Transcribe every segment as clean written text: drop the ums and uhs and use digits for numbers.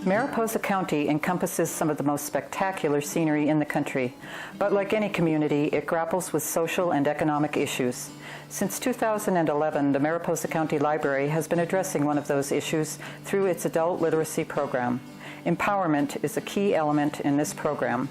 Mariposa County encompasses some of the most spectacular scenery in the country, but like any community, it grapples with social and economic issues. Since 2011, the Mariposa County Library has been addressing one of those issues through its adult literacy program. Empowerment is a key element in this program.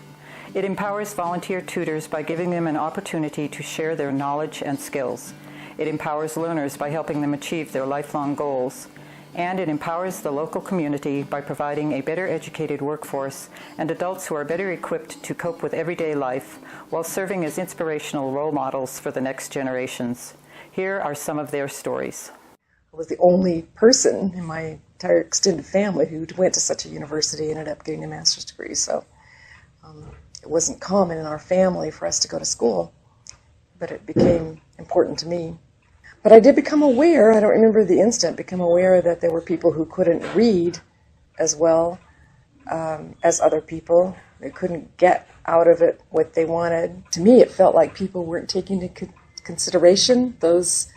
It empowers volunteer tutors by giving them an opportunity to share their knowledge and skills. It empowers learners by helping them achieve their lifelong goals. And it empowers the local community by providing a better educated workforce and adults who are better equipped to cope with everyday life while serving as inspirational role models for the next generations. Here are some of their stories. I was the only person in my entire extended family who went to such a university and ended up getting a master's degree, so it wasn't common in our family for us to go to school, but it became important to me. But I did become aware, I don't remember the instant, become aware that there were people who couldn't read as well as other people. They couldn't get out of it what they wanted. To me, it felt like people weren't taking into consideration those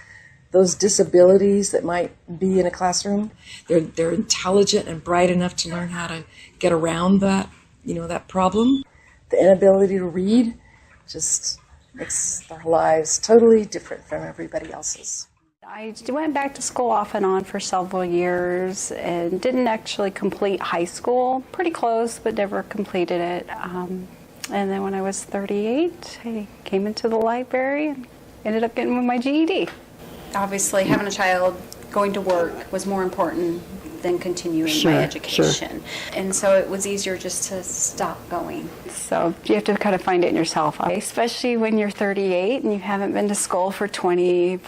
disabilities that might be in a classroom. They're intelligent and bright enough to learn how to get around that, that problem. The inability to read just makes their lives totally different from everybody else's. I went back to school off and on for several years and didn't actually complete high school. Pretty close, but never completed it. And then when I was 38, I came into the library and ended up getting my GED. Obviously, having a child going to work was more important than continuing my education. And so it was easier just to stop going. So you have to kind of find it in yourself, especially when you're 38 and you haven't been to school for 20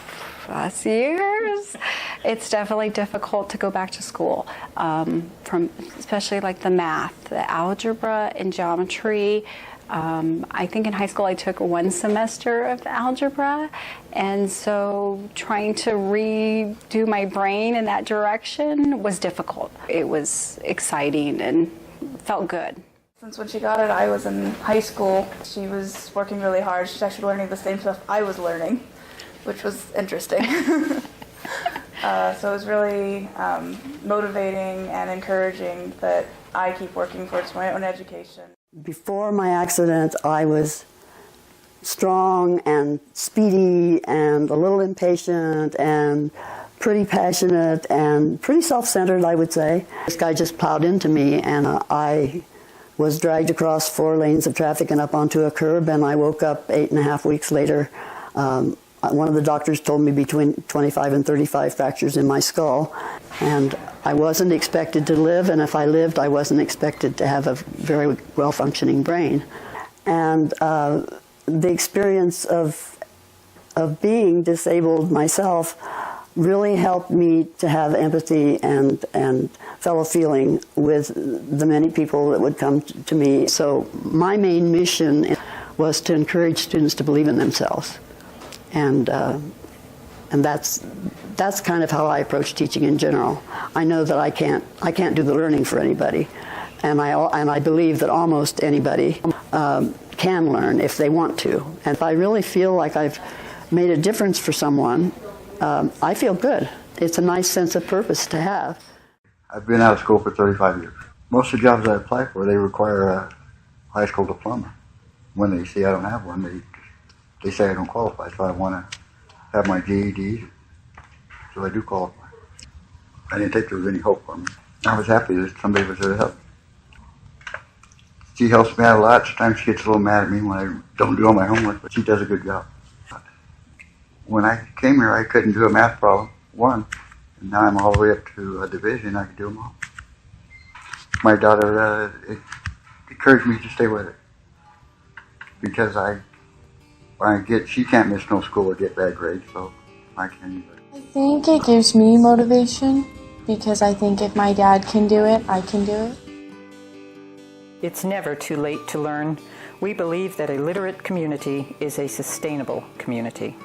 plus years. It's definitely difficult to go back to school, from especially like the math, the algebra and geometry. I think in high school I took one semester of algebra, and so trying to redo my brain in that direction was difficult. It was exciting and felt good. Since when she got it, I was in high school. She was working really hard. She's actually learning the same stuff I was learning, which was interesting. So it was really motivating and encouraging that I keep working towards my own education. Before my accident, I was strong and speedy and a little impatient and pretty passionate and pretty self-centered, I would say. This guy just plowed into me, and I was dragged across 4 lanes of traffic and up onto a curb, and I woke up 8.5 weeks later. One of the doctors told me between 25 and 35 fractures in my skull, and I wasn't expected to live, and if I lived, I wasn't expected to have a very well-functioning brain. And the experience of being disabled myself really helped me to have empathy and fellow feeling with the many people that would come to me. So my main mission was to encourage students to believe in themselves. And that's kind of how I approach teaching in general. I know that I can't do the learning for anybody, and I believe that almost anybody can learn if they want to. And if I really feel like I've made a difference for someone, I feel good. It's a nice sense of purpose to have. I've been out of school for 35 years. Most of the jobs I apply for, they require a high school diploma. When they see I don't have one, they say I don't qualify, so I want to have my GED, so I do qualify. I didn't think there was any hope for me. I was happy that somebody was there to help. She helps me out a lot. Sometimes she gets a little mad at me when I don't do all my homework, but she does a good job. When I came here, I couldn't do a math problem, one, and now I'm all the way up to a division. I can do them all. My daughter encouraged me to stay with it, because she can't miss no school or get bad grades, so I can. I think it gives me motivation, because I think if my dad can do it, I can do it. It's never too late to learn. We believe that a literate community is a sustainable community.